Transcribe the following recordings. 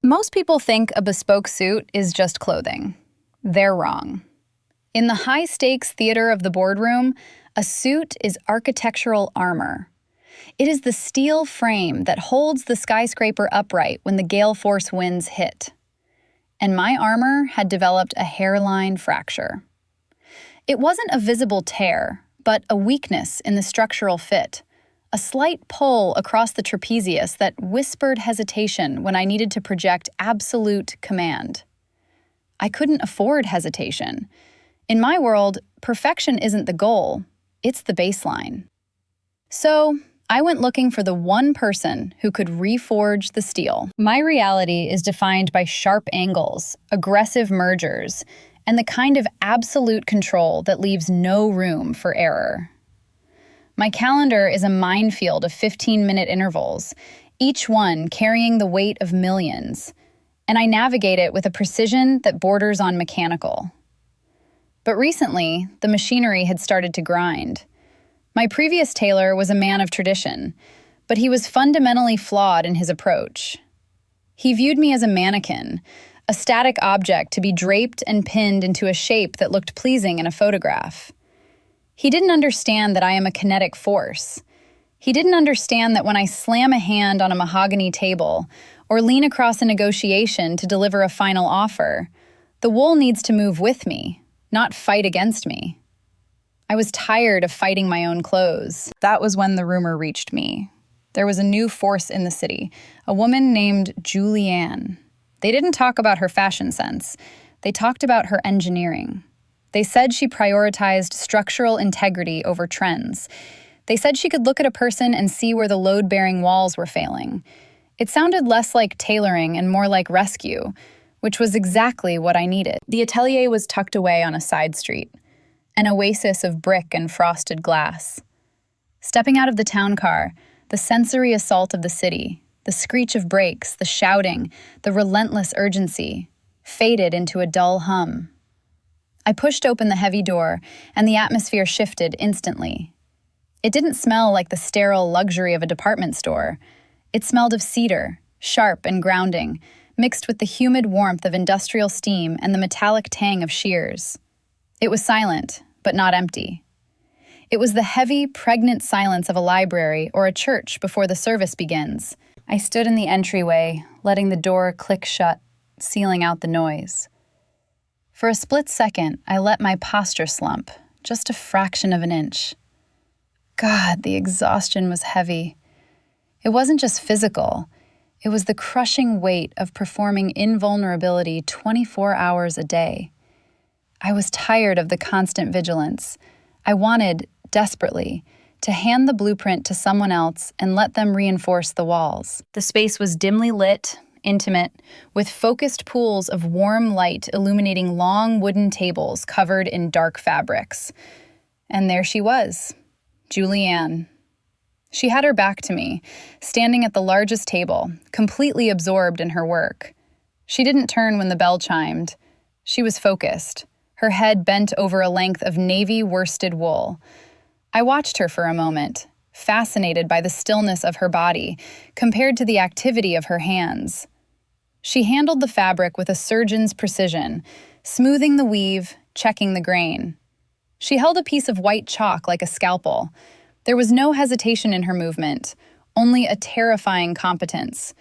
Most people think a bespoke suit is just clothing. They're wrong. In the high-stakes theater of the boardroom, a suit is architectural armor. It is the steel frame that holds the skyscraper upright when the gale force winds hit. And my armor had developed a hairline fracture. It wasn't a visible tear, but a weakness in the structural fit. A slight pull across the trapezius that whispered hesitation when I needed to project absolute command. I couldn't afford hesitation. In my world, perfection isn't the goal, it's the baseline. So, I went looking for the one person who could reforge the steel. My reality is defined by sharp angles, aggressive mergers, and the kind of absolute control that leaves no room for error. My calendar is a minefield of 15-minute intervals, each one carrying the weight of millions, and I navigate it with a precision that borders on mechanical. But recently, the machinery had started to grind. My previous tailor was a man of tradition, but he was fundamentally flawed in his approach. He viewed me as a mannequin, a static object to be draped and pinned into a shape that looked pleasing in a photograph. He didn't understand that I am a kinetic force. He didn't understand that when I slam a hand on a mahogany table or lean across a negotiation to deliver a final offer, the wool needs to move with me, not fight against me. I was tired of fighting my own clothes. That was when the rumor reached me. There was a new force in the city, a woman named Julianne. They didn't talk about her fashion sense. They talked about her engineering. They said she prioritized structural integrity over trends. They said she could look at a person and see where the load-bearing walls were failing. It sounded less like tailoring and more like rescue, which was exactly what I needed. The atelier was tucked away on a side street, an oasis of brick and frosted glass. Stepping out of the town car, the sensory assault of the city, the screech of brakes, the shouting, the relentless urgency, faded into a dull hum. I pushed open the heavy door, and the atmosphere shifted instantly. It didn't smell like the sterile luxury of a department store. It smelled of cedar, sharp and grounding, mixed with the humid warmth of industrial steam and the metallic tang of shears. It was silent, but not empty. It was the heavy, pregnant silence of a library or a church before the service begins. I stood in the entryway, letting the door click shut, sealing out the noise. For a split second, I let my posture slump, just a fraction of an inch. God, the exhaustion was heavy. It wasn't just physical. It was the crushing weight of performing invulnerability 24 hours a day. I was tired of the constant vigilance. I wanted, desperately, to hand the blueprint to someone else and let them reinforce the walls. The space was dimly lit, intimate, with focused pools of warm light illuminating long wooden tables covered in dark fabrics. And there she was, Julianne. She had her back to me, standing at the largest table, completely absorbed in her work. She didn't turn when the bell chimed. She was focused, her head bent over a length of navy worsted wool. I watched her for a moment, fascinated by the stillness of her body compared to the activity of her hands. She handled the fabric with a surgeon's precision, smoothing the weave, checking the grain. She held a piece of white chalk like a scalpel. There was no hesitation in her movement, only a terrifying competence.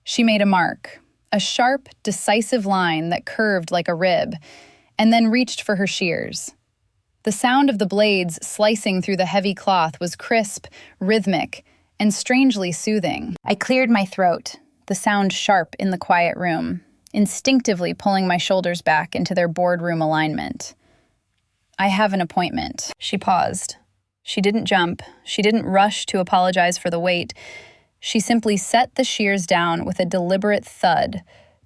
She made a mark, a sharp, decisive line that curved like a rib, and then reached for her shears. The sound of the blades slicing through the heavy cloth was crisp, rhythmic, and strangely soothing. I cleared my throat, the sound sharp in the quiet room, instinctively pulling my shoulders back into their boardroom alignment. I have an appointment. She paused. She didn't jump. She didn't rush to apologize for the wait. She simply set the shears down with a deliberate thud,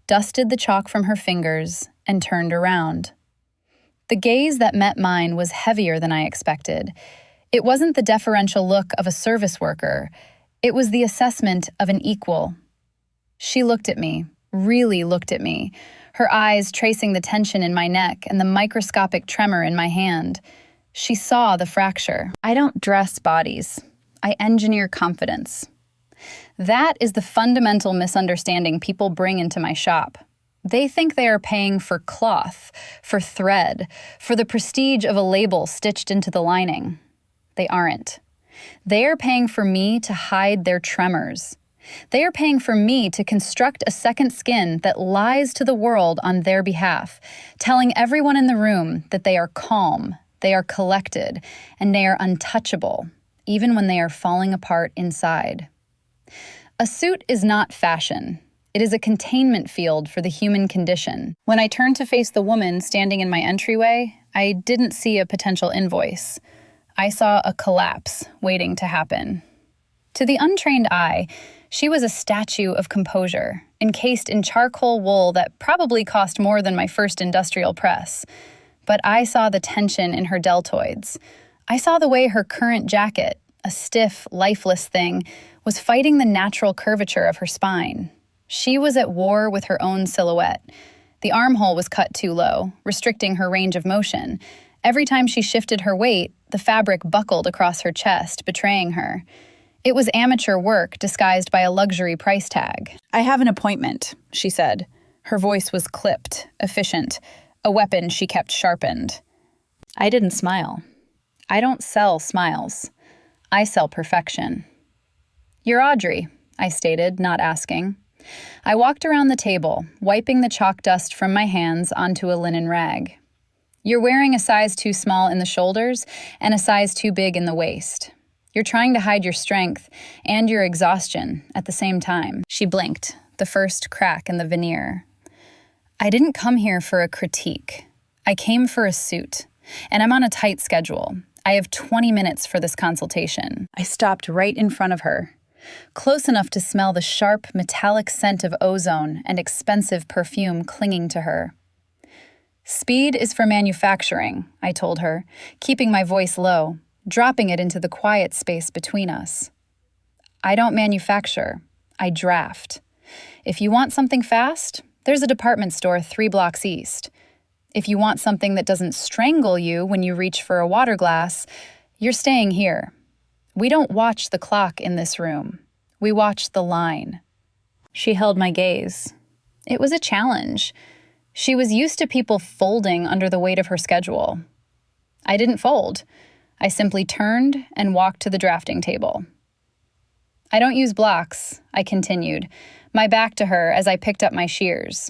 dusted the chalk from her fingers, and turned around. The gaze that met mine was heavier than I expected. It wasn't the deferential look of a service worker. It was the assessment of an equal. She looked at me, really looked at me, her eyes tracing the tension in my neck and the microscopic tremor in my hand. She saw the fracture. I don't dress bodies. I engineer confidence. That is the fundamental misunderstanding people bring into my shop. They think they are paying for cloth, for thread, for the prestige of a label stitched into the lining. They aren't. They are paying for me to hide their tremors. They are paying for me to construct a second skin that lies to the world on their behalf, telling everyone in the room that they are calm, they are collected, and they are untouchable, even when they are falling apart inside. A suit is not fashion. It is a containment field for the human condition. When I turned to face the woman standing in my entryway, I didn't see a potential invoice. I saw a collapse waiting to happen. To the untrained eye, she was a statue of composure, encased in charcoal wool that probably cost more than my first industrial press. But I saw the tension in her deltoids. I saw the way her current jacket, a stiff, lifeless thing, was fighting the natural curvature of her spine. She was at war with her own silhouette. The armhole was cut too low, restricting her range of motion. Every time she shifted her weight, the fabric buckled across her chest, betraying her. It was amateur work disguised by a luxury price tag. "I have an appointment," she said. Her voice was clipped, efficient, a weapon she kept sharpened. I didn't smile. I don't sell smiles. I sell perfection. "You're Audrey," I stated, not asking. I walked around the table, wiping the chalk dust from my hands onto a linen rag. "You're wearing a size too small in the shoulders and a size too big in the waist. You're trying to hide your strength and your exhaustion at the same time." She blinked, the first crack in the veneer. "I didn't come here for a critique. I came for a suit, and I'm on a tight schedule. I have 20 minutes for this consultation." I stopped right in front of her, close enough to smell the sharp, metallic scent of ozone and expensive perfume clinging to her. "Speed is for manufacturing," I told her, keeping my voice low, dropping it into the quiet space between us. "I don't manufacture, I draft. If you want something fast, there's a department store 3 blocks east. If you want something that doesn't strangle you when you reach for a water glass, you're staying here. We don't watch the clock in this room. We watch the line." She held my gaze. It was a challenge. She was used to people folding under the weight of her schedule. I didn't fold. I simply turned and walked to the drafting table. "I don't use blocks," I continued, my back to her as I picked up my shears.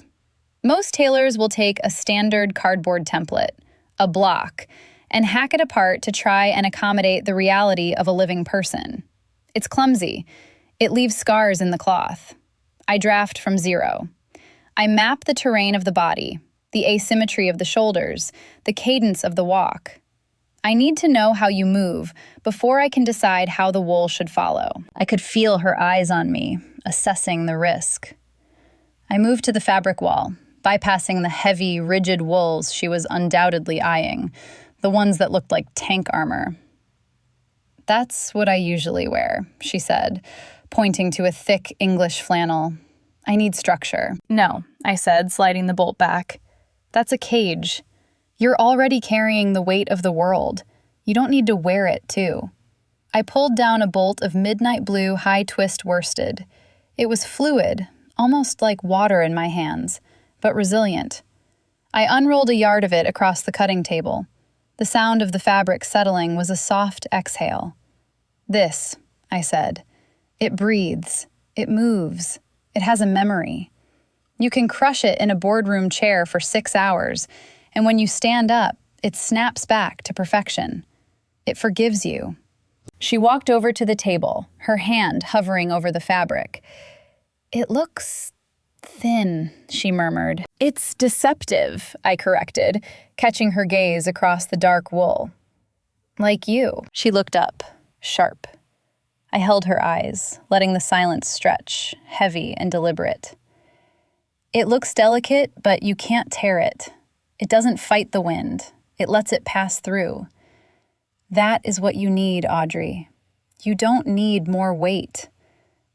"Most tailors will take a standard cardboard template, a block, and hack it apart to try and accommodate the reality of a living person. It's clumsy. It leaves scars in the cloth. I draft from zero. I map the terrain of the body, the asymmetry of the shoulders, the cadence of the walk. I need to know how you move before I can decide how the wool should follow." I could feel her eyes on me, assessing the risk. I moved to the fabric wall, bypassing the heavy, rigid wools she was undoubtedly eyeing, the ones that looked like tank armor. "That's what I usually wear," she said, pointing to a thick English flannel. "I need structure." "No," I said, sliding the bolt back. "That's a cage. You're already carrying the weight of the world. You don't need to wear it, too." I pulled down a bolt of midnight blue high-twist worsted. It was fluid, almost like water in my hands, but resilient. I unrolled a yard of it across the cutting table. The sound of the fabric settling was a soft exhale. "This," I said. "It breathes. It moves. It has a memory. You can crush it in a boardroom chair for 6 hours, and when you stand up, it snaps back to perfection. It forgives you." She walked over to the table, her hand hovering over the fabric. "It looks thin," she murmured. "It's deceptive," I corrected, catching her gaze across the dark wool. "Like you." She looked up, sharp. I held her eyes, letting the silence stretch, heavy and deliberate. "It looks delicate, but you can't tear it. It doesn't fight the wind. It lets it pass through. That is what you need, Audrey. You don't need more weight.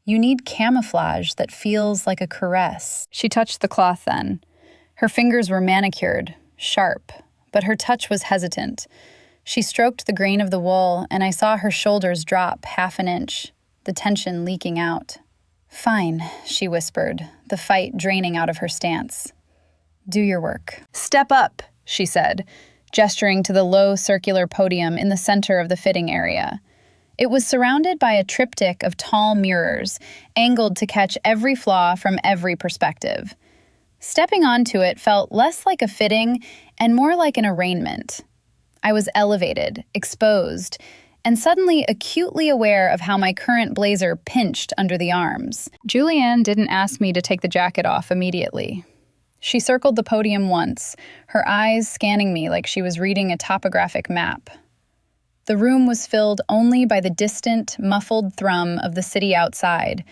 You need camouflage that feels like a caress." She touched the cloth then. Her fingers were manicured, sharp, but her touch was hesitant. She stroked the grain of the wool, and I saw her shoulders drop 1/2 inch. the tension leaking out. "Fine," she whispered, the fight draining out of her stance. "Do your work." "Step up," she said, gesturing to the low circular podium in the center of the fitting area. It was surrounded by a triptych of tall mirrors, angled to catch every flaw from every perspective. Stepping onto it felt less like a fitting and more like an arraignment. I was elevated, exposed, and suddenly acutely aware of how my current blazer pinched under the arms. Julianne didn't ask me to take the jacket off immediately. She circled the podium once, her eyes scanning me like she was reading a topographic map. The room was filled only by the distant, muffled thrum of the city outside,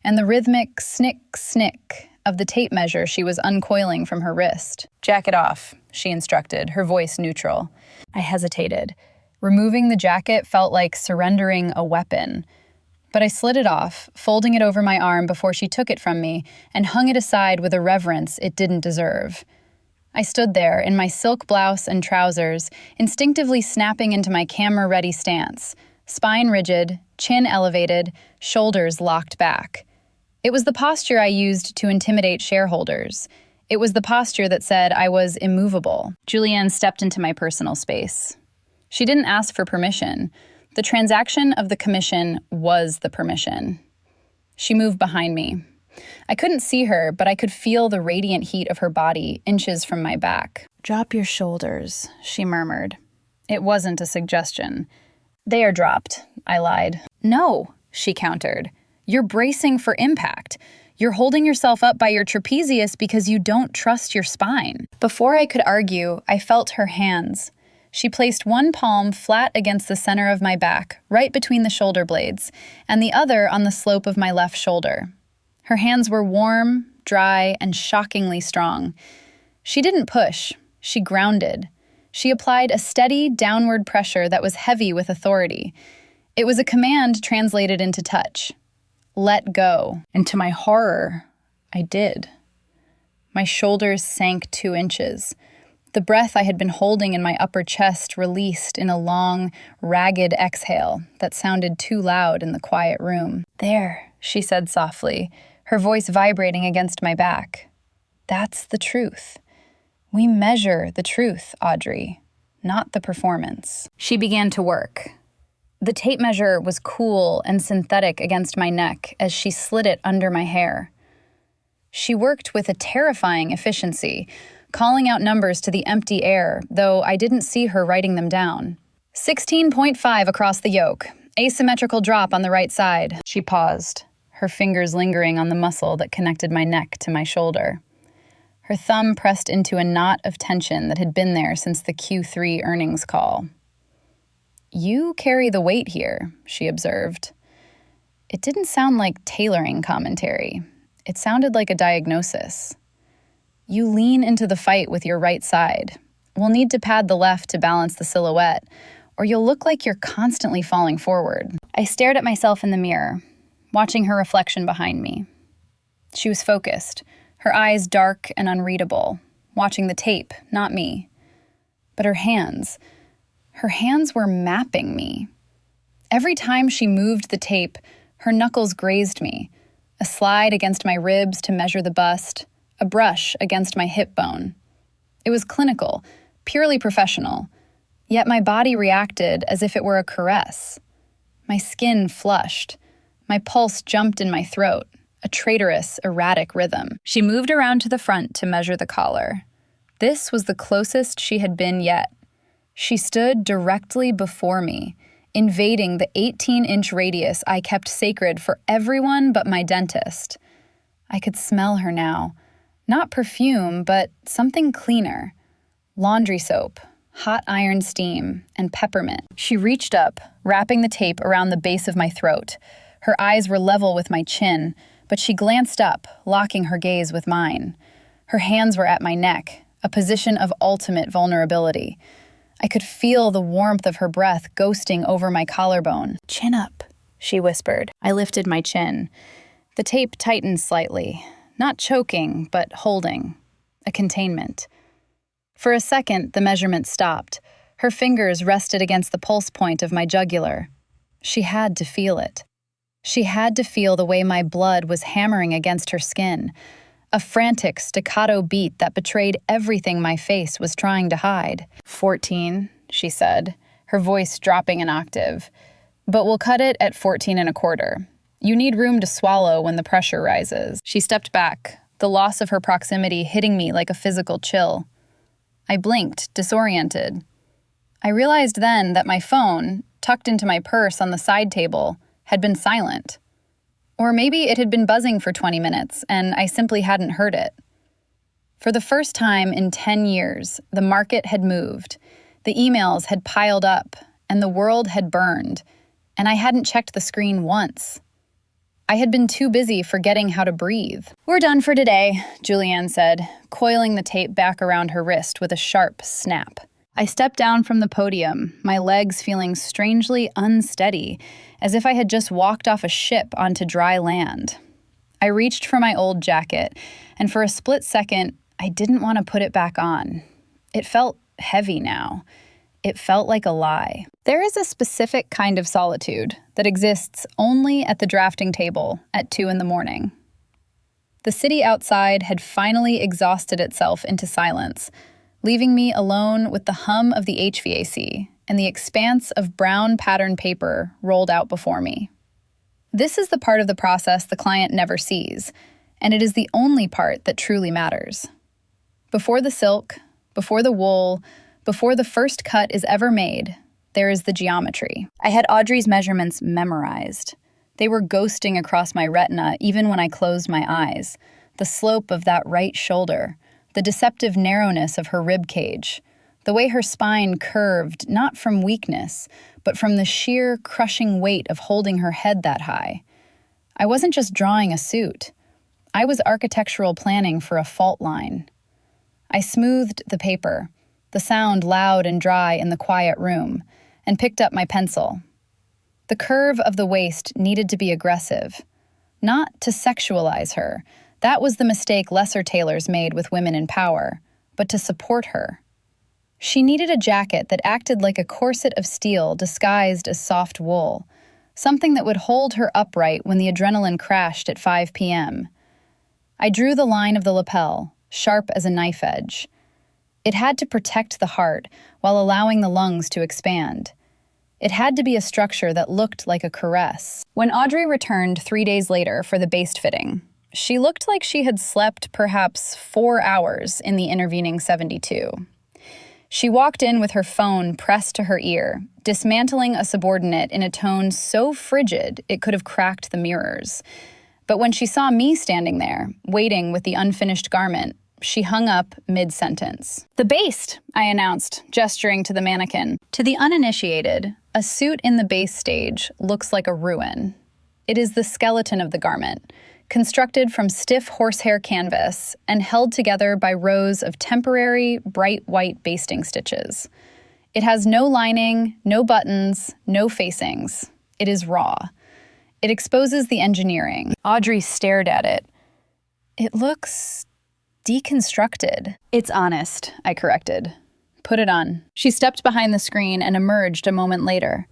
and the rhythmic snick-snick of the tape measure she was uncoiling from her wrist. "Jacket off," she instructed, her voice neutral. I hesitated. Removing the jacket felt like surrendering a weapon. But I slid it off, folding it over my arm before she took it from me, and hung it aside with a reverence it didn't deserve. I stood there in my silk blouse and trousers, instinctively snapping into my camera-ready stance, spine rigid, chin elevated, shoulders locked back. It was the posture I used to intimidate shareholders. It was the posture that said I was immovable. Julianne stepped into my personal space. She didn't ask for permission. The transaction of the commission was the permission. She moved behind me. I couldn't see her, but I could feel the radiant heat of her body inches from my back. "Drop your shoulders," she murmured. It wasn't a suggestion. "They are dropped," I lied. "No," she countered. "You're bracing for impact. You're holding yourself up by your trapezius because you don't trust your spine." Before I could argue, I felt her hands. She placed one palm flat against the center of my back, right between the shoulder blades, and the other on the slope of my left shoulder. Her hands were warm, dry, and shockingly strong. She didn't push. She grounded. She applied a steady, downward pressure that was heavy with authority. It was a command translated into touch. Let go. And to my horror, I did. My shoulders sank 2 inches. The breath I had been holding in my upper chest released in a long, ragged exhale that sounded too loud in the quiet room. "There," she said softly, her voice vibrating against my back. "That's the truth. We measure the truth, Audrey, not the performance." She began to work. The tape measure was cool and synthetic against my neck as she slid it under my hair. She worked with a terrifying efficiency, calling out numbers to the empty air, though I didn't see her writing them down. 16.5 across the yoke. Asymmetrical drop on the right side. She paused, her fingers lingering on the muscle that connected my neck to my shoulder. Her thumb pressed into a knot of tension that had been there since the Q3 earnings call. "You carry the weight here," she observed. It didn't sound like tailoring commentary. It sounded like a diagnosis. "You lean into the fight with your right side. We'll need to pad the left to balance the silhouette, or you'll look like you're constantly falling forward." I stared at myself in the mirror, watching her reflection behind me. She was focused, her eyes dark and unreadable, watching the tape, not me. But her hands were mapping me. Every time she moved the tape, her knuckles grazed me, a slide against my ribs to measure the bust, a brush against my hip bone. It was clinical, purely professional, yet my body reacted as if it were a caress. My skin flushed. My pulse jumped in my throat, a traitorous, erratic rhythm. She moved around to the front to measure the collar. This was the closest she had been yet. She stood directly before me, invading the 18-inch radius I kept sacred for everyone but my dentist. I could smell her now. Not perfume, but something cleaner. Laundry soap, hot iron steam, and peppermint. She reached up, wrapping the tape around the base of my throat. Her eyes were level with my chin, but she glanced up, locking her gaze with mine. Her hands were at my neck, a position of ultimate vulnerability. I could feel the warmth of her breath ghosting over my collarbone. "Chin up," she whispered. I lifted my chin. The tape tightened slightly, not choking, but holding. A containment. For a second, the measurement stopped. Her fingers rested against the pulse point of my jugular. She had to feel it. She had to feel the way my blood was hammering against her skin, a frantic staccato beat that betrayed everything my face was trying to hide. 14, she said, her voice dropping an octave. But we'll cut it at 14 and a quarter. You need room to swallow when the pressure rises. She stepped back, the loss of her proximity hitting me like a physical chill. I blinked, disoriented. I realized then that my phone, tucked into my purse on the side table, had been silent. Or maybe it had been buzzing for 20 minutes, and I simply hadn't heard it. For the first time in 10 years, the market had moved, the emails had piled up, and the world had burned, and I hadn't checked the screen once. I had been too busy forgetting how to breathe. We're done for today, Julianne said, coiling the tape back around her wrist with a sharp snap. I stepped down from the podium, my legs feeling strangely unsteady, as if I had just walked off a ship onto dry land. I reached for my old jacket, and for a split second, I didn't want to put it back on. It felt heavy now. It felt like a lie. There is a specific kind of solitude that exists only at the drafting table at 2 a.m. The city outside had finally exhausted itself into silence, leaving me alone with the hum of the HVAC and the expanse of brown pattern paper rolled out before me. This is the part of the process the client never sees, and it is the only part that truly matters. Before the silk, before the wool, before the first cut is ever made, there is the geometry. I had Audrey's measurements memorized. They were ghosting across my retina even when I closed my eyes. The slope of that right shoulder, the deceptive narrowness of her rib cage, the way her spine curved not from weakness, but from the sheer, crushing weight of holding her head that high. I wasn't just drawing a suit. I was architectural planning for a fault line. I smoothed the paper, the sound loud and dry in the quiet room, and picked up my pencil. The curve of the waist needed to be aggressive, not to sexualize her. That was the mistake lesser tailors made with women in power, but to support her. She needed a jacket that acted like a corset of steel disguised as soft wool, something that would hold her upright when the adrenaline crashed at 5 p.m. I drew the line of the lapel, sharp as a knife edge. It had to protect the heart while allowing the lungs to expand. It had to be a structure that looked like a caress. When Audrey returned 3 days later for the baste fitting, she looked like she had slept perhaps 4 hours in the intervening 72. She walked in with her phone pressed to her ear, dismantling a subordinate in a tone so frigid it could have cracked the mirrors. But when she saw me standing there, waiting with the unfinished garment, she hung up mid-sentence. "The baste," I announced, gesturing to the mannequin. To the uninitiated, a suit in the baste stage looks like a ruin. It is the skeleton of the garment, constructed from stiff horsehair canvas and held together by rows of temporary, bright white basting stitches. It has no lining, no buttons, no facings. It is raw. It exposes the engineering. Audrey stared at it. "It looks deconstructed." "It's honest," I corrected. "Put it on." She stepped behind the screen and emerged a moment later.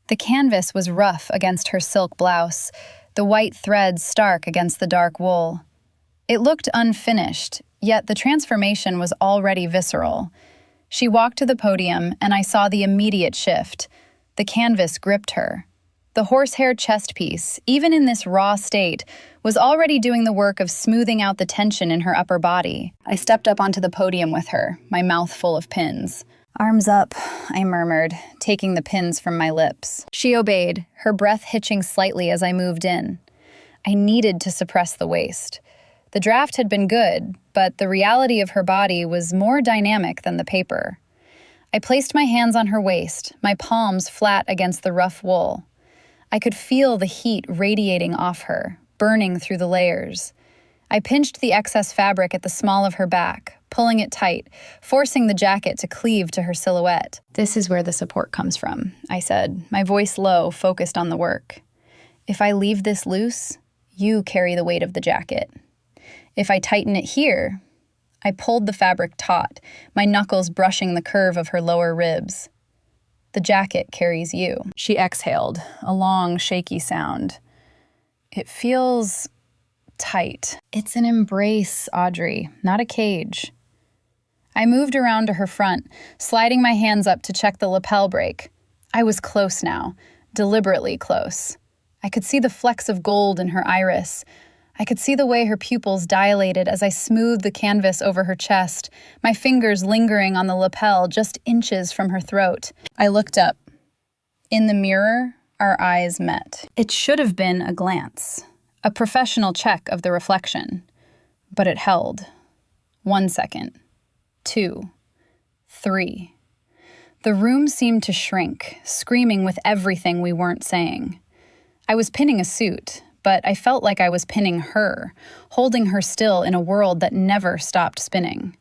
The canvas was rough against her silk blouse, the white threads stark against the dark wool. It looked unfinished, yet the transformation was already visceral. She walked to the podium, and I saw the immediate shift. The canvas gripped her. The horsehair chest piece, even in this raw state, was already doing the work of smoothing out the tension in her upper body. I stepped up onto the podium with her, my mouth full of pins. "Arms up," I murmured, taking the pins from my lips. She obeyed, her breath hitching slightly as I moved in. I needed to suppress the waist. The draft had been good, but the reality of her body was more dynamic than the paper. I placed my hands on her waist, my palms flat against the rough wool. I could feel the heat radiating off her, burning through the layers. I pinched the excess fabric at the small of her back, pulling it tight, forcing the jacket to cleave to her silhouette. "This is where the support comes from," I said, my voice low, focused on the work. "If I leave this loose, you carry the weight of the jacket. If I tighten it here," I pulled the fabric taut, my knuckles brushing the curve of her lower ribs. "The jacket carries you." She exhaled, a long, shaky sound. It feels tight. It's an embrace, Audrey, not a cage. I moved around to her front, sliding my hands up to check the lapel brake. I was close now, deliberately close. I could see the flecks of gold in her iris. I could see the way her pupils dilated as I smoothed the canvas over her chest, my fingers lingering on the lapel just inches from her throat. I looked up. In the mirror, our eyes met. It should have been a glance, a professional check of the reflection. But it held. 1 second. 2. 3. The room seemed to shrink, screaming with everything we weren't saying. I was pinning a suit, but I felt like I was pinning her, holding her still in a world that never stopped spinning.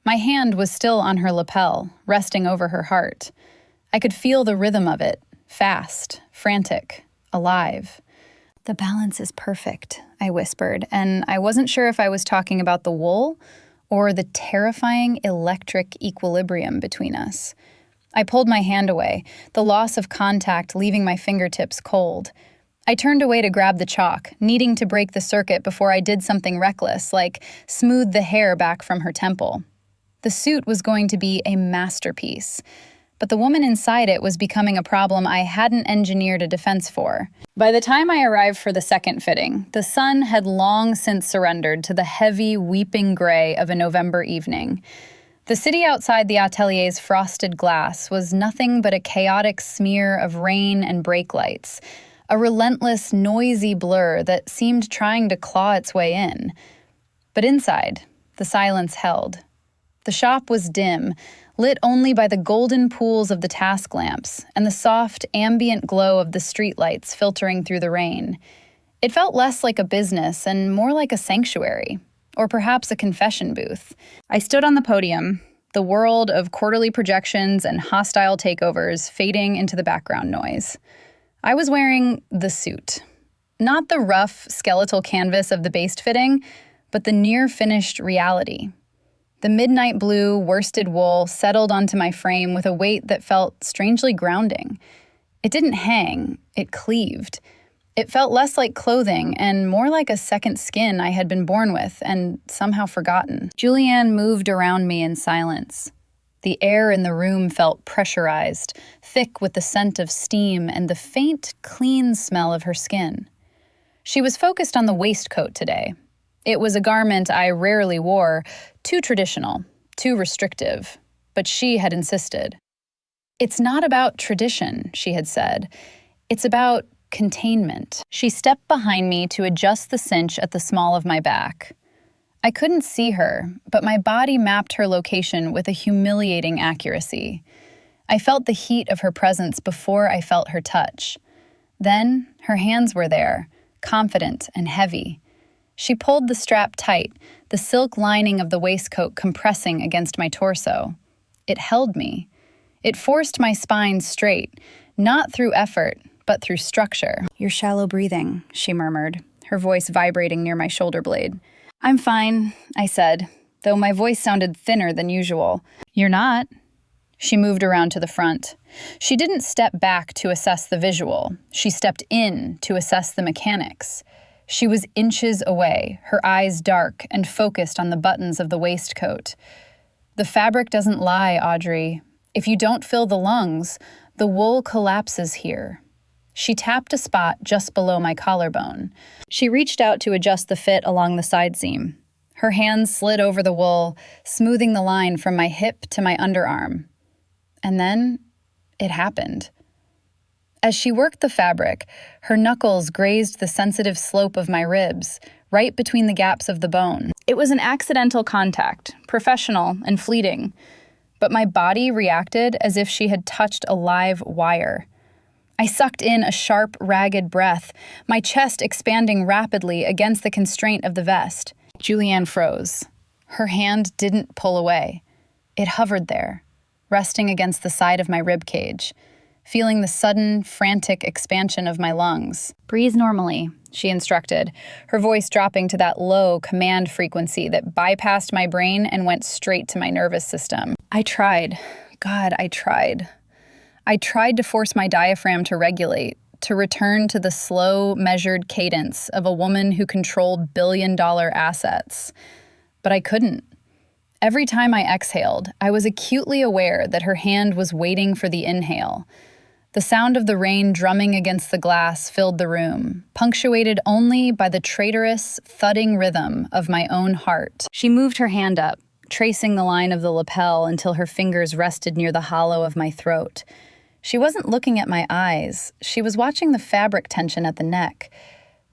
My hand was still on her lapel, resting over her heart. I could feel the rhythm of it, fast, frantic, alive. "The balance is perfect," I whispered, and I wasn't sure if I was talking about the wool or the terrifying electric equilibrium between us. I pulled my hand away, the loss of contact leaving my fingertips cold. I turned away to grab the chalk, needing to break the circuit before I did something reckless, like smooth the hair back from her temple. The suit was going to be a masterpiece, but the woman inside it was becoming a problem I hadn't engineered a defense for. By the time I arrived for the second fitting, the sun had long since surrendered to the heavy, weeping gray of a November evening. The city outside the atelier's frosted glass was nothing but a chaotic smear of rain and brake lights, a relentless, noisy blur that seemed trying to claw its way in. But inside, the silence held. The shop was dim, lit only by the golden pools of the task lamps and the soft, ambient glow of the streetlights filtering through the rain. It felt less like a business and more like a sanctuary, or perhaps a confession booth. I stood on the podium, the world of quarterly projections and hostile takeovers fading into the background noise. I was wearing the suit. Not the rough, skeletal canvas of the based fitting, but the near-finished reality. The midnight blue, worsted wool settled onto my frame with a weight that felt strangely grounding. It didn't hang, it cleaved. It felt less like clothing and more like a second skin I had been born with and somehow forgotten. Julianne moved around me in silence. The air in the room felt pressurized, thick with the scent of steam and the faint, clean smell of her skin. She was focused on the waistcoat today. It was a garment I rarely wore, too traditional, too restrictive, but she had insisted. "It's not about tradition," she had said. "It's about containment." She stepped behind me to adjust the cinch at the small of my back. I couldn't see her, but my body mapped her location with a humiliating accuracy. I felt the heat of her presence before I felt her touch. Then, her hands were there, confident and heavy. She pulled the strap tight, the silk lining of the waistcoat compressing against my torso. It held me. It forced my spine straight, not through effort, but through structure. "You're shallow breathing," she murmured, her voice vibrating near my shoulder blade. "I'm fine," I said, though my voice sounded thinner than usual. "You're not." She moved around to the front. She didn't step back to assess the visual. She stepped in to assess the mechanics. She was inches away, her eyes dark and focused on the buttons of the waistcoat. "The fabric doesn't lie, Audrey. If you don't fill the lungs, the wool collapses here." She tapped a spot just below my collarbone. She reached out to adjust the fit along the side seam. Her hands slid over the wool, smoothing the line from my hip to my underarm. And then, it happened. As she worked the fabric, her knuckles grazed the sensitive slope of my ribs, right between the gaps of the bone. It was an accidental contact, professional and fleeting, but my body reacted as if she had touched a live wire. I sucked in a sharp, ragged breath, my chest expanding rapidly against the constraint of the vest. Julianne froze. Her hand didn't pull away. It hovered there, resting against the side of my ribcage, feeling the sudden, frantic expansion of my lungs. "Breathe normally," she instructed, her voice dropping to that low command frequency that bypassed my brain and went straight to my nervous system. I tried. God, I tried. I tried to force my diaphragm to regulate, to return to the slow, measured cadence of a woman who controlled billion-dollar assets. But I couldn't. Every time I exhaled, I was acutely aware that her hand was waiting for the inhale. The sound of the rain drumming against the glass filled the room, punctuated only by the traitorous, thudding rhythm of my own heart. She moved her hand up, tracing the line of the lapel until her fingers rested near the hollow of my throat. She wasn't looking at my eyes. She was watching the fabric tension at the neck.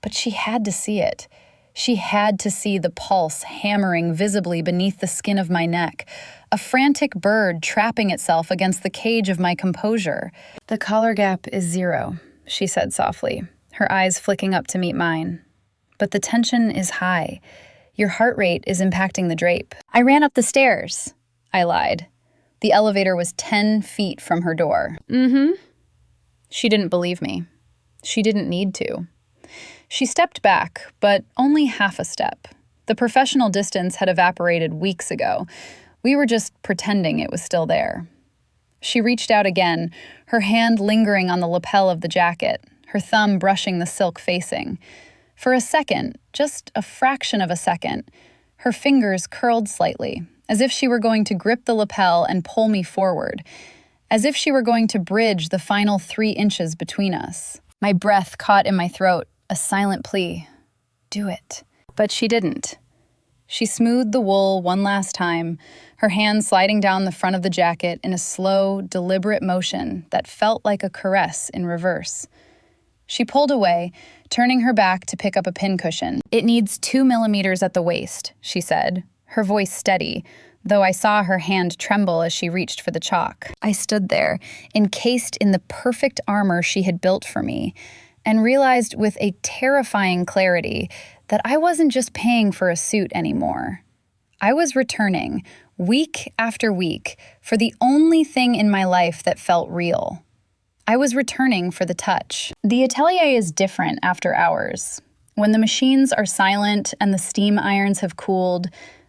But she had to see it. She had to see the pulse hammering visibly beneath the skin of my neck, a frantic bird trapping itself against the cage of my composure. "The collar gap is 0, she said softly, her eyes flicking up to meet mine. "But the tension is high. Your heart rate is impacting the drape." "I ran up the stairs," I lied. The elevator was 10 feet from her door. She didn't believe me. She didn't need to. She stepped back, but only half a step. The professional distance had evaporated weeks ago. We were just pretending it was still there. She reached out again, her hand lingering on the lapel of the jacket, her thumb brushing the silk facing. For a second, just a fraction of a second, her fingers curled slightly, as if she were going to grip the lapel and pull me forward, as if she were going to bridge the final 3 inches between us. My breath caught in my throat, a silent plea. Do it. But she didn't. She smoothed the wool one last time, her hand sliding down the front of the jacket in a slow, deliberate motion that felt like a caress in reverse. She pulled away, turning her back to pick up a pincushion. "It needs 2 millimeters at the waist," she said, her voice steady, though I saw her hand tremble as she reached for the chalk. I stood there, encased in the perfect armor she had built for me, and realized with a terrifying clarity that I wasn't just paying for a suit anymore. I was returning, week after week, for the only thing in my life that felt real. I was returning for the touch. The atelier is different after hours. When the machines are silent and the steam irons have cooled,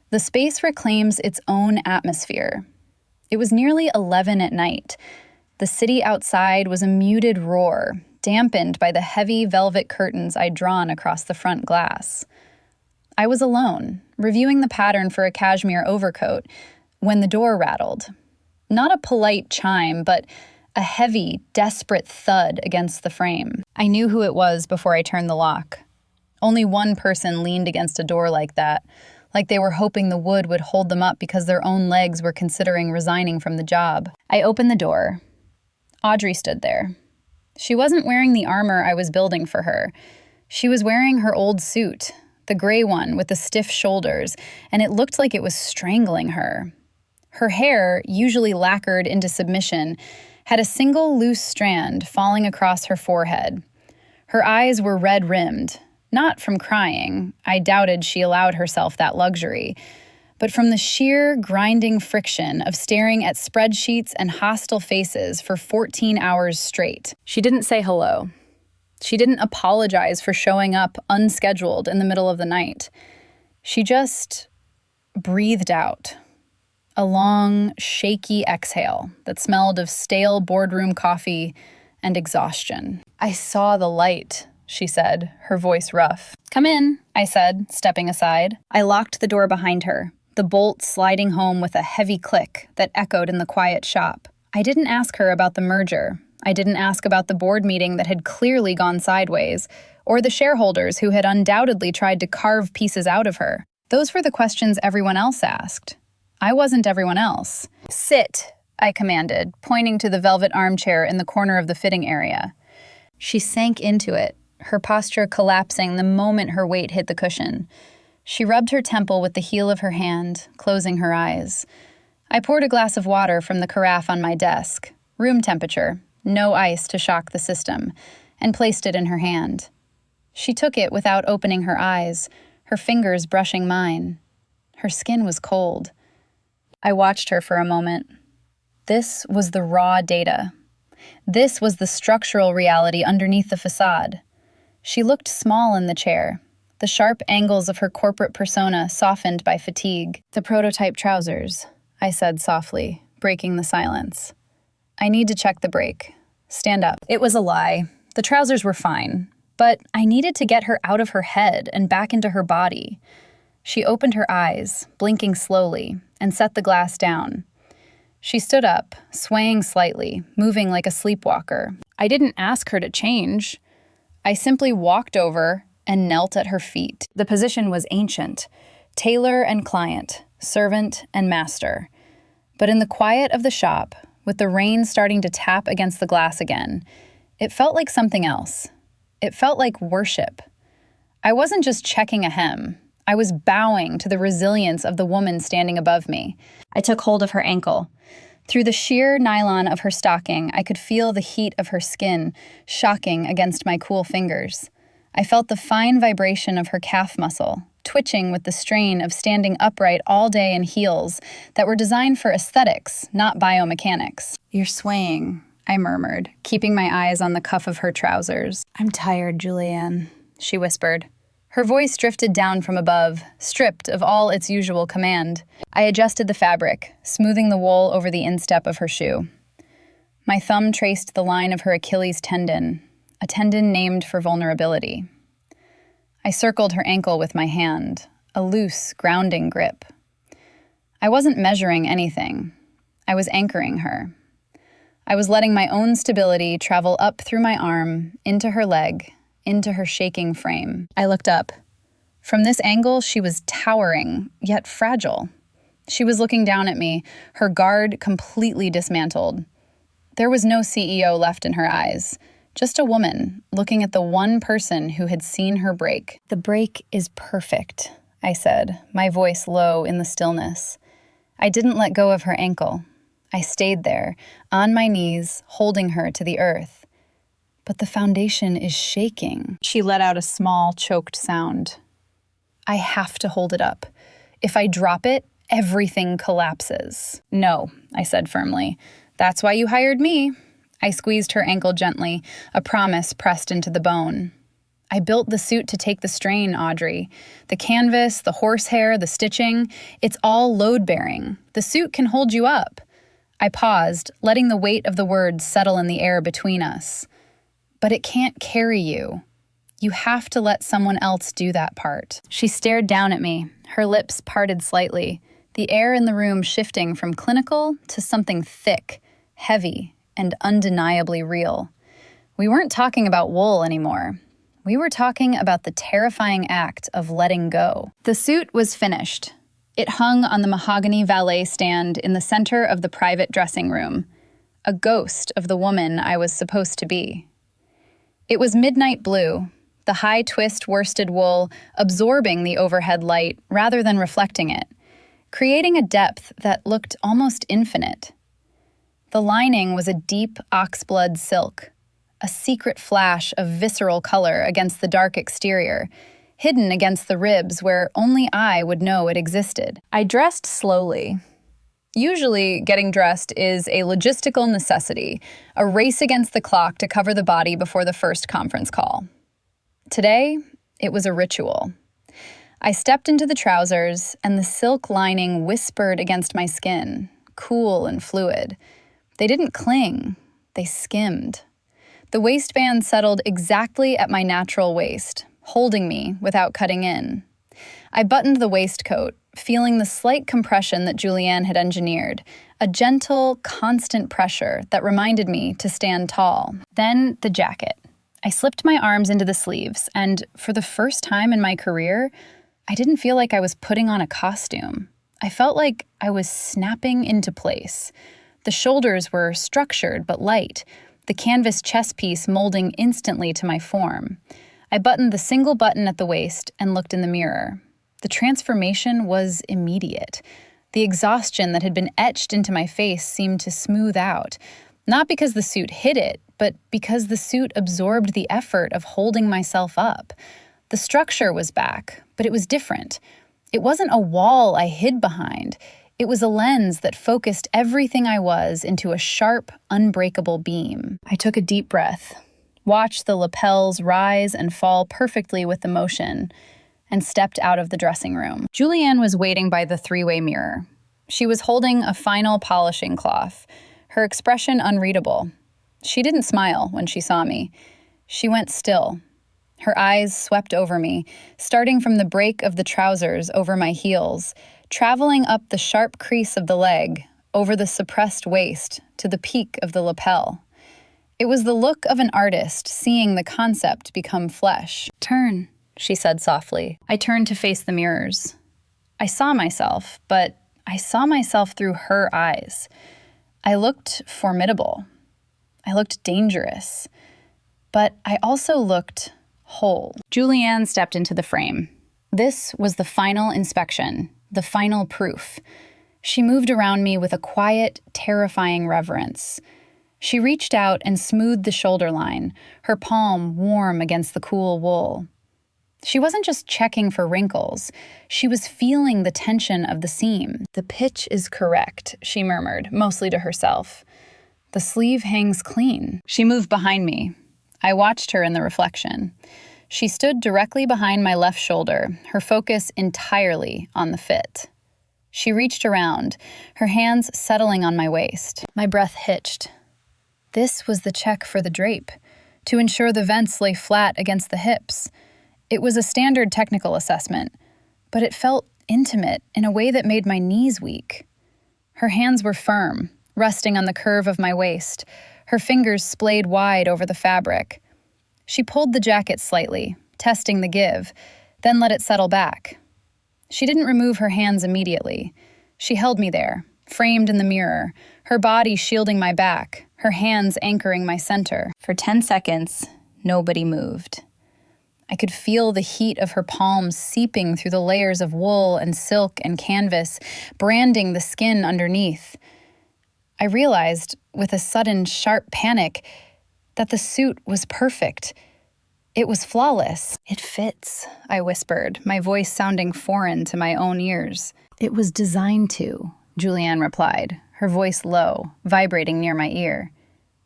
the space reclaims its own atmosphere. It was nearly 11 at night. The city outside was a muted roar, dampened by the heavy velvet curtains I'd drawn across the front glass. I was alone, reviewing the pattern for a cashmere overcoat, when the door rattled. Not a polite chime, but a heavy, desperate thud against the frame. I knew who it was before I turned the lock. Only one person leaned against a door like that, like they were hoping the wood would hold them up because their own legs were considering resigning from the job. I opened the door. Audrey stood there. She wasn't wearing the armor I was building for her. She was wearing her old suit, the gray one with the stiff shoulders, and it looked like it was strangling her. Her hair, usually lacquered into submission, had a single loose strand falling across her forehead. Her eyes were red-rimmed, not from crying. I doubted she allowed herself that luxury, but from the sheer, grinding friction of staring at spreadsheets and hostile faces for 14 hours straight. She didn't say hello. She didn't apologize for showing up unscheduled in the middle of the night. She just breathed out. A long, shaky exhale that smelled of stale boardroom coffee and exhaustion. "I saw the light," she said, her voice rough. "Come in," I said, stepping aside. I locked the door behind her, the bolt sliding home with a heavy click that echoed in the quiet shop. I didn't ask her about the merger. I didn't ask about the board meeting that had clearly gone sideways, or the shareholders who had undoubtedly tried to carve pieces out of her. Those were the questions everyone else asked. I wasn't everyone else. "Sit," I commanded, pointing to the velvet armchair in the corner of the fitting area. She sank into it, her posture collapsing the moment her weight hit the cushion. She rubbed her temple with the heel of her hand, closing her eyes. I poured a glass of water from the carafe on my desk, room temperature, no ice to shock the system, and placed it in her hand. She took it without opening her eyes, her fingers brushing mine. Her skin was cold. I watched her for a moment. This was the raw data. This was the structural reality underneath the facade. She looked small in the chair, the sharp angles of her corporate persona softened by fatigue. "The prototype trousers," I said softly, breaking the silence. "I need to check the brake. Stand up." It was a lie. The trousers were fine, but I needed to get her out of her head and back into her body. She opened her eyes, blinking slowly, and set the glass down. She stood up, swaying slightly, moving like a sleepwalker. I didn't ask her to change. I simply walked over and knelt at her feet. The position was ancient, tailor and client, servant and master. But in the quiet of the shop, with the rain starting to tap against the glass again, it felt like something else. It felt like worship. I wasn't just checking a hem. I was bowing to the resilience of the woman standing above me. I took hold of her ankle. Through the sheer nylon of her stocking, I could feel the heat of her skin shocking against my cool fingers. I felt the fine vibration of her calf muscle, twitching with the strain of standing upright all day in heels that were designed for aesthetics, not biomechanics. "You're swaying," I murmured, keeping my eyes on the cuff of her trousers. "I'm tired, Julianne," she whispered. Her voice drifted down from above, stripped of all its usual command. I adjusted the fabric, smoothing the wool over the instep of her shoe. My thumb traced the line of her Achilles tendon, a tendon named for vulnerability. I circled her ankle with my hand, a loose, grounding grip. I wasn't measuring anything. I was anchoring her. I was letting my own stability travel up through my arm, into her leg, into her shaking frame. I looked up. From this angle, she was towering, yet fragile. She was looking down at me, her guard completely dismantled. There was no CEO left in her eyes, just a woman looking at the one person who had seen her break. "The break is perfect," I said, my voice low in the stillness. I didn't let go of her ankle. I stayed there, on my knees, holding her to the earth. "But the foundation is shaking." She let out a small, choked sound. "I have to hold it up. If I drop it, everything collapses." "No," I said firmly. "That's why you hired me." I squeezed her ankle gently, a promise pressed into the bone. "I built the suit to take the strain, Audrey. The canvas, the horsehair, the stitching, it's all load-bearing. The suit can hold you up." I paused, letting the weight of the words settle in the air between us. "But it can't carry you. You have to let someone else do that part." She stared down at me, her lips parted slightly, the air in the room shifting from clinical to something thick, heavy, and undeniably real. We weren't talking about wool anymore. We were talking about the terrifying act of letting go. The suit was finished. It hung on the mahogany valet stand in the center of the private dressing room, a ghost of the woman I was supposed to be. It was midnight blue, the high twist worsted wool absorbing the overhead light rather than reflecting it, creating a depth that looked almost infinite. The lining was a deep oxblood silk, a secret flash of visceral color against the dark exterior, hidden against the ribs where only I would know it existed. I dressed slowly. Usually, getting dressed is a logistical necessity, a race against the clock to cover the body before the first conference call. Today, it was a ritual. I stepped into the trousers, and the silk lining whispered against my skin, cool and fluid. They didn't cling, they skimmed. The waistband settled exactly at my natural waist, holding me without cutting in. I buttoned the waistcoat, feeling the slight compression that Julianne had engineered, a gentle, constant pressure that reminded me to stand tall. Then the jacket. I slipped my arms into the sleeves, and for the first time in my career, I didn't feel like I was putting on a costume. I felt like I was snapping into place. The shoulders were structured but light, the canvas chest piece molding instantly to my form. I buttoned the single button at the waist and looked in the mirror. The transformation was immediate. The exhaustion that had been etched into my face seemed to smooth out, not because the suit hid it, but because the suit absorbed the effort of holding myself up. The structure was back, but it was different. It wasn't a wall I hid behind. It was a lens that focused everything I was into a sharp, unbreakable beam. I took a deep breath, watched the lapels rise and fall perfectly with the motion, and stepped out of the dressing room. Julianne was waiting by the three-way mirror. She was holding a final polishing cloth, her expression unreadable. She didn't smile when she saw me. She went still. Her eyes swept over me, starting from the break of the trousers over my heels, traveling up the sharp crease of the leg, over the suppressed waist, to the peak of the lapel. It was the look of an artist seeing the concept become flesh. "Turn," she said softly. I turned to face the mirrors. I saw myself, but I saw myself through her eyes. I looked formidable. I looked dangerous. But I also looked whole. Julianne stepped into the frame. This was the final inspection, the final proof. She moved around me with a quiet, terrifying reverence. She reached out and smoothed the shoulder line, her palm warm against the cool wool. She wasn't just checking for wrinkles. She was feeling the tension of the seam. "The pitch is correct," she murmured, mostly to herself. "The sleeve hangs clean." She moved behind me. I watched her in the reflection. She stood directly behind my left shoulder, her focus entirely on the fit. She reached around, her hands settling on my waist. My breath hitched. This was the check for the drape, to ensure the vents lay flat against the hips. It was a standard technical assessment, but it felt intimate in a way that made my knees weak. Her hands were firm, resting on the curve of my waist, her fingers splayed wide over the fabric. She pulled the jacket slightly, testing the give, then let it settle back. She didn't remove her hands immediately. She held me there, framed in the mirror, her body shielding my back, her hands anchoring my center. For 10 seconds, nobody moved. I could feel the heat of her palms seeping through the layers of wool and silk and canvas, branding the skin underneath. I realized, with a sudden, sharp panic, that the suit was perfect. It was flawless. "It fits," I whispered, my voice sounding foreign to my own ears. "It was designed to," Julianne replied, her voice low, vibrating near my ear.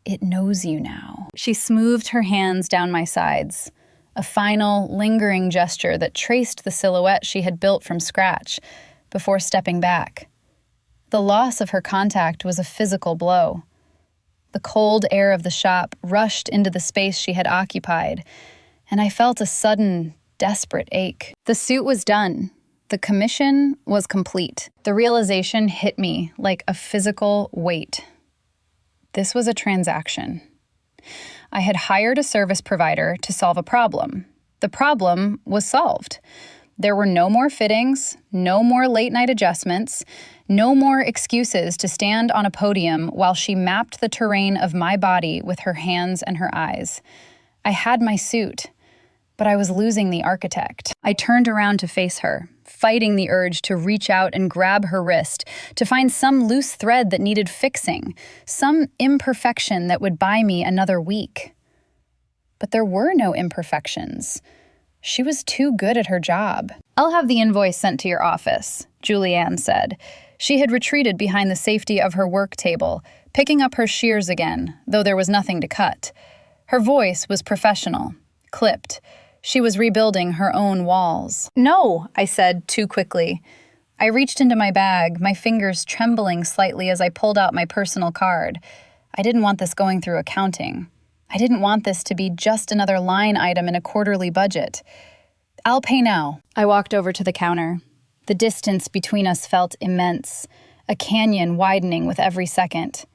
"It knows you now." She smoothed her hands down my sides, a final, lingering gesture that traced the silhouette she had built from scratch, before stepping back. The loss of her contact was a physical blow. The cold air of the shop rushed into the space she had occupied, and I felt a sudden, desperate ache. The suit was done. The commission was complete. The realization hit me like a physical weight. This was a transaction. I had hired a service provider to solve a problem. The problem was solved. There were no more fittings, no more late-night adjustments, no more excuses to stand on a podium while she mapped the terrain of my body with her hands and her eyes. I had my suit, but I was losing the architect. I turned around to face her, fighting the urge to reach out and grab her wrist, to find some loose thread that needed fixing, some imperfection that would buy me another week. But there were no imperfections. She was too good at her job. "I'll have the invoice sent to your office," Julianne said. She had retreated behind the safety of her work table, picking up her shears again, though there was nothing to cut. Her voice was professional, clipped. She was rebuilding her own walls. "No," I said too quickly. I reached into my bag, my fingers trembling slightly as I pulled out my personal card. I didn't want this going through accounting. I didn't want this to be just another line item in a quarterly budget. "I'll pay now." I walked over to the counter. The distance between us felt immense, a canyon widening with every second.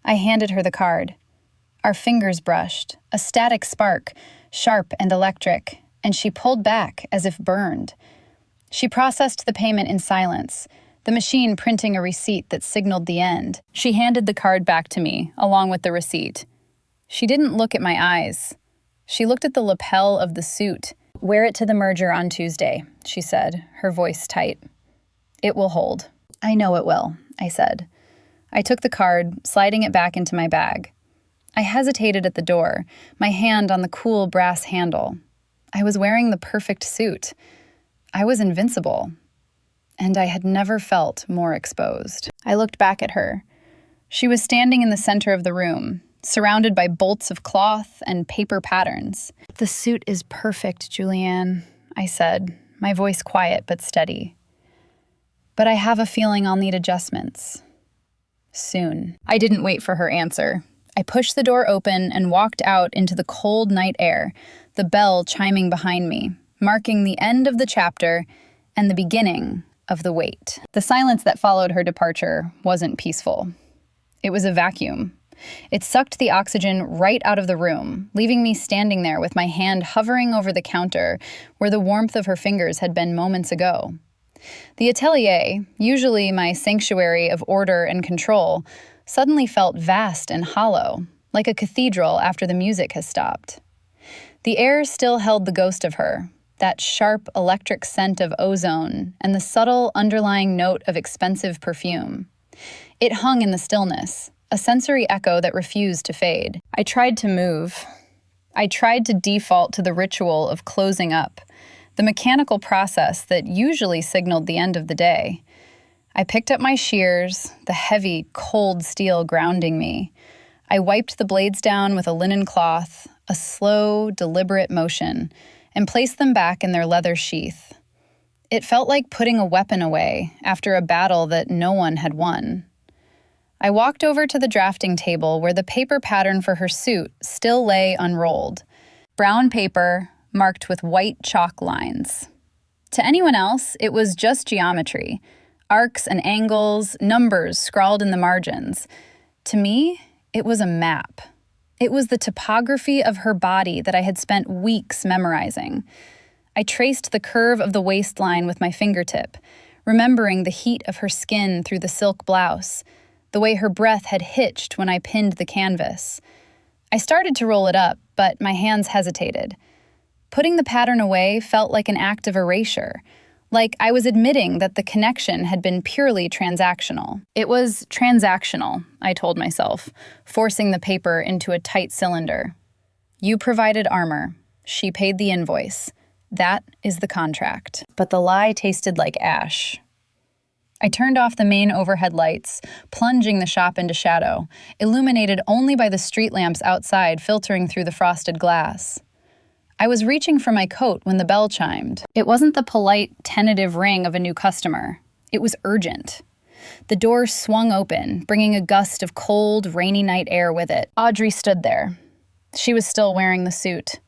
I handed her the card. Our fingers brushed, a static spark, sharp and electric, and she pulled back as if burned. She processed the payment in silence, the machine printing a receipt that signaled the end. She handed the card back to me, along with the receipt. She didn't look at my eyes. She looked at the lapel of the suit. "Wear it to the merger on Tuesday," she said, her voice tight. "It will hold." "I know it will," I said. I took the card, sliding it back into my bag. I hesitated at the door, my hand on the cool brass handle. I was wearing the perfect suit. I was invincible. And I had never felt more exposed. I looked back at her. She was standing in the center of the room, surrounded by bolts of cloth and paper patterns. "The suit is perfect, Julianne," I said, my voice quiet but steady. "But I have a feeling I'll need adjustments. Soon." I didn't wait for her answer. I pushed the door open and walked out into the cold night air, the bell chiming behind me, marking the end of the chapter and the beginning of the wait. The silence that followed her departure wasn't peaceful. It was a vacuum. It sucked the oxygen right out of the room, leaving me standing there with my hand hovering over the counter where the warmth of her fingers had been moments ago. The atelier, usually my sanctuary of order and control, suddenly felt vast and hollow, like a cathedral after the music has stopped. The air still held the ghost of her, that sharp electric scent of ozone and the subtle underlying note of expensive perfume. It hung in the stillness, a sensory echo that refused to fade. I tried to move. I tried to default to the ritual of closing up, the mechanical process that usually signaled the end of the day. I picked up my shears, the heavy, cold steel grounding me. I wiped the blades down with a linen cloth, a slow, deliberate motion, and placed them back in their leather sheath. It felt like putting a weapon away after a battle that no one had won. I walked over to the drafting table where the paper pattern for her suit still lay unrolled. Brown paper, marked with white chalk lines. To anyone else, it was just geometry. Arcs and angles, numbers scrawled in the margins. To me, it was a map. It was the topography of her body that I had spent weeks memorizing. I traced the curve of the waistline with my fingertip, remembering the heat of her skin through the silk blouse, the way her breath had hitched when I pinned the canvas. I started to roll it up, but my hands hesitated. Putting the pattern away felt like an act of erasure, like I was admitting that the connection had been purely transactional. It was transactional, I told myself, forcing the paper into a tight cylinder. You provided armor. She paid the invoice. That is the contract. But the lie tasted like ash. I turned off the main overhead lights, plunging the shop into shadow, illuminated only by the street lamps outside filtering through the frosted glass. I was reaching for my coat when the bell chimed. It wasn't the polite, tentative ring of a new customer. It was urgent. The door swung open, bringing a gust of cold, rainy night air with it. Audrey stood there. She was still wearing the suit.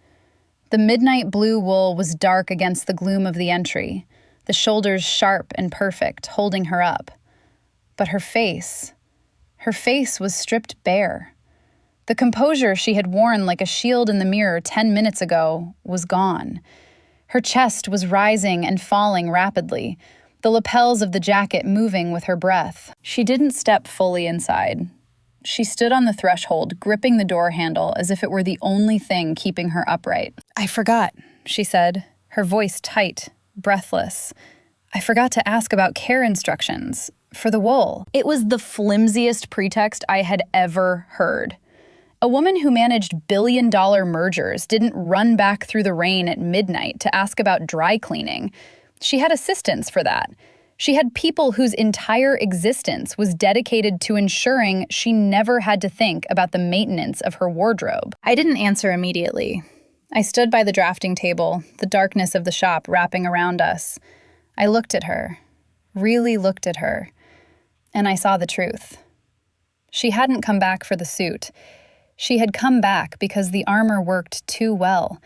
The midnight blue wool was dark against the gloom of the entry, the shoulders sharp and perfect, holding her up. But her face was stripped bare. The composure she had worn like a shield in the mirror 10 minutes ago was gone. Her chest was rising and falling rapidly, the lapels of the jacket moving with her breath. She didn't step fully inside. She stood on the threshold, gripping the door handle as if it were the only thing keeping her upright. "I forgot," she said, her voice tight, breathless. "I forgot to ask about care instructions for the wool." It was the flimsiest pretext I had ever heard. A woman who managed billion-dollar mergers didn't run back through the rain at midnight to ask about dry cleaning. She had assistants for that. She had people whose entire existence was dedicated to ensuring she never had to think about the maintenance of her wardrobe. I didn't answer immediately. I stood by the drafting table, the darkness of the shop wrapping around us. I looked at her, really looked at her, and I saw the truth. She hadn't come back for the suit. She had come back because the armor worked too well,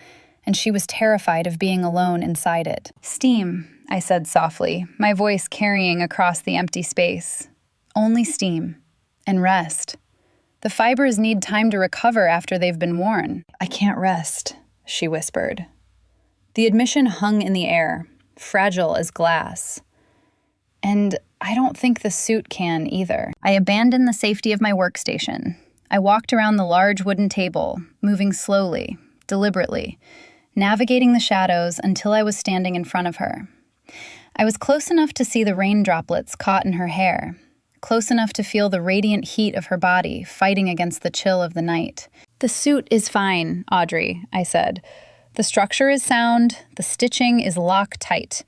and she was terrified of being alone inside it. "Steam," I said softly, my voice carrying across the empty space. "Only steam. And rest. The fibers need time to recover after they've been worn." "I can't rest," she whispered. The admission hung in the air, fragile as glass. And I don't think the suit can either. I abandoned the safety of my workstation. I walked around the large wooden table, moving slowly, deliberately, navigating the shadows until I was standing in front of her. I was close enough to see the rain droplets caught in her hair, close enough to feel the radiant heat of her body fighting against the chill of the night. "The suit is fine, Audrey," I said. "The structure is sound, the stitching is lock-tight.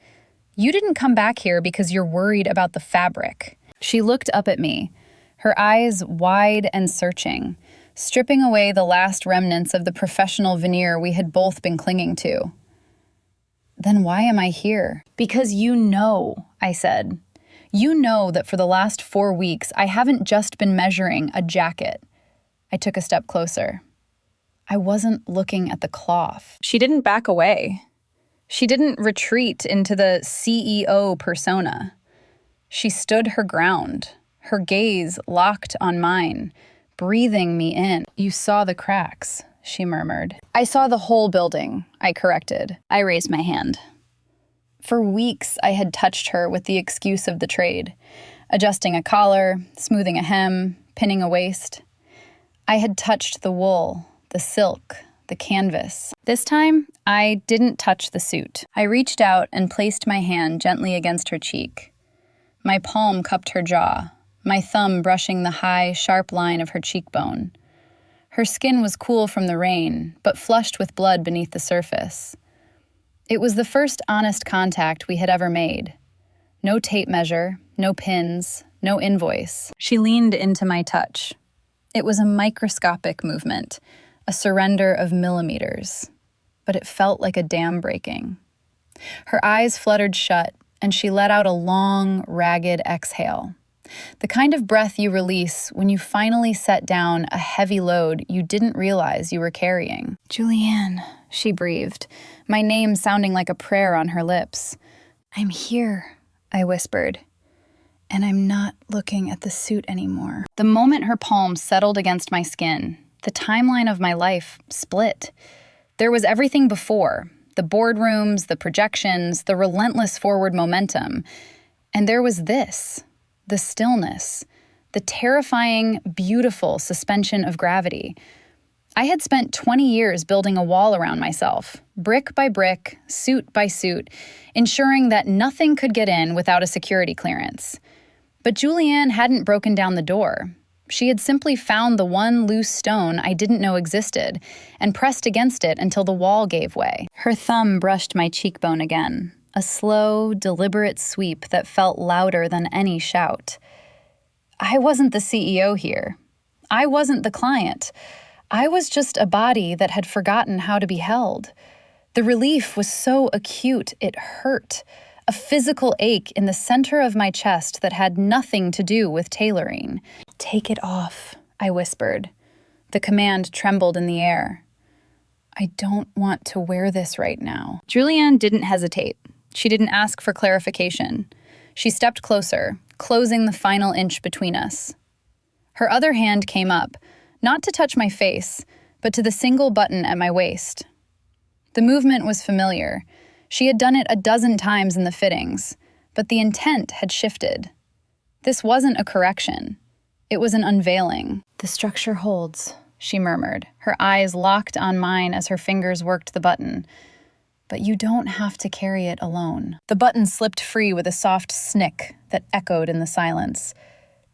You didn't come back here because you're worried about the fabric." She looked up at me, her eyes wide and searching, stripping away the last remnants of the professional veneer we had both been clinging to. "Then why am I here?" "Because you know," I said. "You know that for the last 4 weeks, I haven't just been measuring a jacket. I took a step closer. I wasn't looking at the cloth. She didn't back away. She didn't retreat into the CEO persona. She stood her ground, her gaze locked on mine, breathing me in. You saw the cracks, she murmured. I saw the whole building, I corrected. I raised my hand. For weeks, I had touched her with the excuse of the trade, adjusting a collar, smoothing a hem, pinning a waist. I had touched the wool, the silk, the canvas. This time, I didn't touch the suit. I reached out and placed my hand gently against her cheek. My palm cupped her jaw, my thumb brushing the high, sharp line of her cheekbone. Her skin was cool from the rain, but flushed with blood beneath the surface. It was the first honest contact we had ever made. No tape measure, no pins, no invoice. She leaned into my touch. It was a microscopic movement, a surrender of millimeters, but it felt like a dam breaking. Her eyes fluttered shut, and she let out a long, ragged exhale. The kind of breath you release when you finally set down a heavy load you didn't realize you were carrying. "Julianne," she breathed, my name sounding like a prayer on her lips. "I'm here," I whispered, "and I'm not looking at the suit anymore." The moment her palm settled against my skin, the timeline of my life split. There was everything before, the boardrooms, the projections, the relentless forward momentum. And there was this, the stillness, the terrifying, beautiful suspension of gravity. I had spent 20 years building a wall around myself, brick by brick, suit by suit, ensuring that nothing could get in without a security clearance. But Julianne hadn't broken down the door. She had simply found the one loose stone I didn't know existed and pressed against it until the wall gave way. Her thumb brushed my cheekbone again, a slow, deliberate sweep that felt louder than any shout. I wasn't the CEO here. I wasn't the client. I was just a body that had forgotten how to be held. The relief was so acute it hurt, a physical ache in the center of my chest that had nothing to do with tailoring. "Take it off," I whispered. The command trembled in the air. "I don't want to wear this right now." Julianne didn't hesitate. She didn't ask for clarification. She stepped closer, closing the final inch between us. Her other hand came up, not to touch my face, but to the single button at my waist. The movement was familiar. She had done it a dozen times in the fittings, but the intent had shifted. This wasn't a correction. It was an unveiling. "The structure holds," she murmured, her eyes locked on mine as her fingers worked the button. "But you don't have to carry it alone." The button slipped free with a soft snick that echoed in the silence.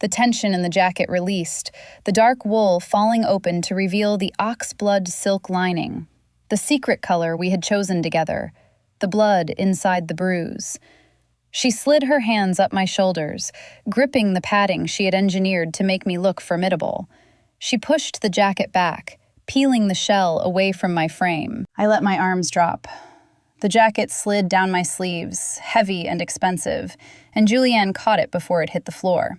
The tension in the jacket released, the dark wool falling open to reveal the oxblood silk lining, the secret color we had chosen together, the blood inside the bruise. She slid her hands up my shoulders, gripping the padding she had engineered to make me look formidable. She pushed the jacket back, peeling the shell away from my frame. I let my arms drop. The jacket slid down my sleeves, heavy and expensive, and Julianne caught it before it hit the floor.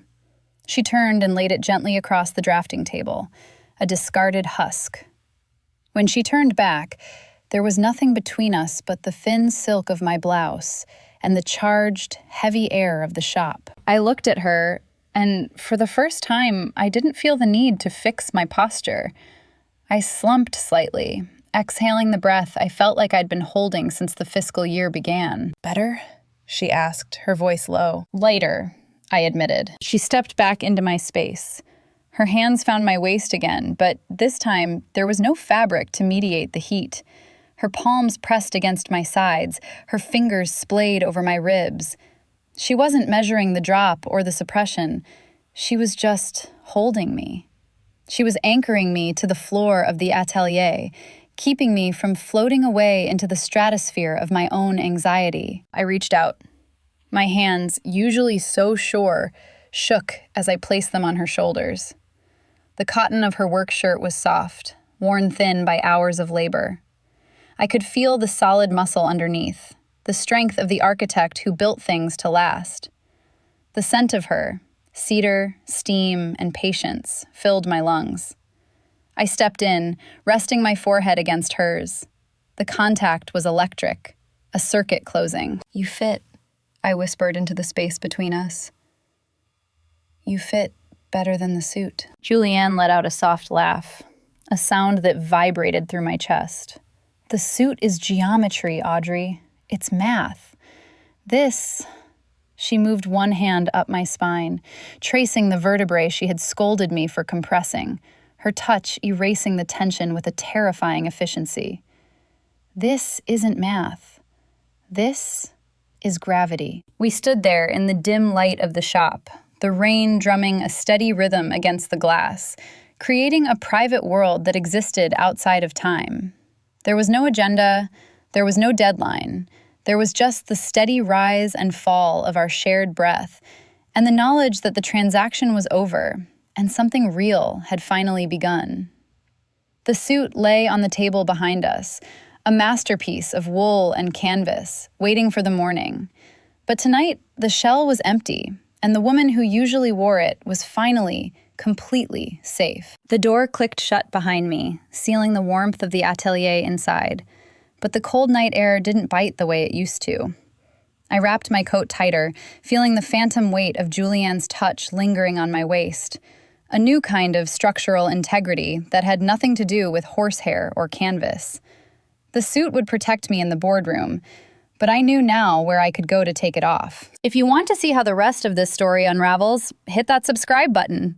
She turned and laid it gently across the drafting table, a discarded husk. When she turned back, there was nothing between us but the thin silk of my blouse and the charged, heavy air of the shop. I looked at her, and for the first time, I didn't feel the need to fix my posture. I slumped slightly, exhaling the breath I felt like I'd been holding since the fiscal year began. "Better?" she asked, her voice low. "Lighter," I admitted. She stepped back into my space. Her hands found my waist again, but this time there was no fabric to mediate the heat. Her palms pressed against my sides, her fingers splayed over my ribs. She wasn't measuring the drop or the suppression. She was just holding me. She was anchoring me to the floor of the atelier, keeping me from floating away into the stratosphere of my own anxiety. I reached out. My hands, usually so sure, shook as I placed them on her shoulders. The cotton of her work shirt was soft, worn thin by hours of labor. I could feel the solid muscle underneath, the strength of the architect who built things to last. The scent of her, cedar, steam, and patience, filled my lungs. I stepped in, resting my forehead against hers. The contact was electric, a circuit closing. "You fit," I whispered into the space between us. "You fit better than the suit." Julianne let out a soft laugh, a sound that vibrated through my chest. "The suit is geometry, Audrey. It's math. This..." She moved one hand up my spine, tracing the vertebrae she had scolded me for compressing, her touch erasing the tension with a terrifying efficiency. "This isn't math. This is gravity." We stood there in the dim light of the shop, the rain drumming a steady rhythm against the glass, creating a private world that existed outside of time. There was no agenda, there was no deadline. There was just the steady rise and fall of our shared breath, and the knowledge that the transaction was over, and something real had finally begun. The suit lay on the table behind us, a masterpiece of wool and canvas, waiting for the morning. But tonight, the shell was empty, and the woman who usually wore it was finally, completely safe. The door clicked shut behind me, sealing the warmth of the atelier inside. But the cold night air didn't bite the way it used to. I wrapped my coat tighter, feeling the phantom weight of Julianne's touch lingering on my waist. A new kind of structural integrity that had nothing to do with horsehair or canvas. The suit would protect me in the boardroom, but I knew now where I could go to take it off. If you want to see how the rest of this story unravels, hit that subscribe button.